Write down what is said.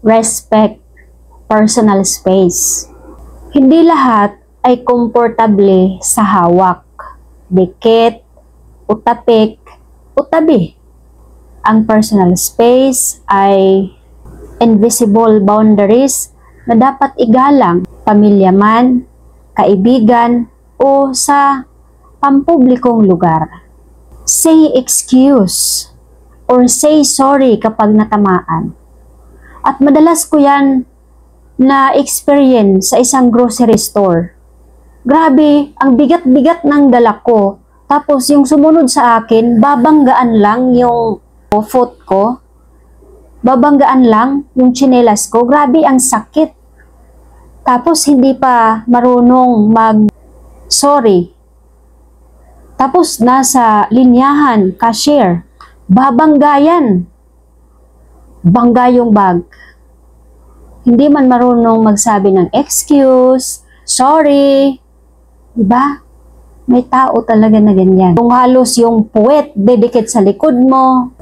respect personal space. Hindi lahat ay komportable sa hawak, dikit, utapik, utabi. Ang personal space ay invisible boundaries na dapat igalang, pamilya man, kaibigan, o sa pampublikong lugar. Say excuse or say sorry kapag natamaan. At madalas ko yan na-experience sa isang grocery store. Grabe, ang bigat-bigat ng dala ko. Tapos yung sumunod sa akin, babanggaan lang yung foot ko. Babanggaan lang yung tsinelas ko. Grabe, ang sakit. Tapos hindi pa marunong mag-sorry. Tapos nasa linyahan, cashier, babanggayan. Bangga yung bag. Hindi man marunong magsabi ng excuse, sorry. Diba? May tao talaga na ganyan. Kung halos yung puwet, dedikit sa likod mo,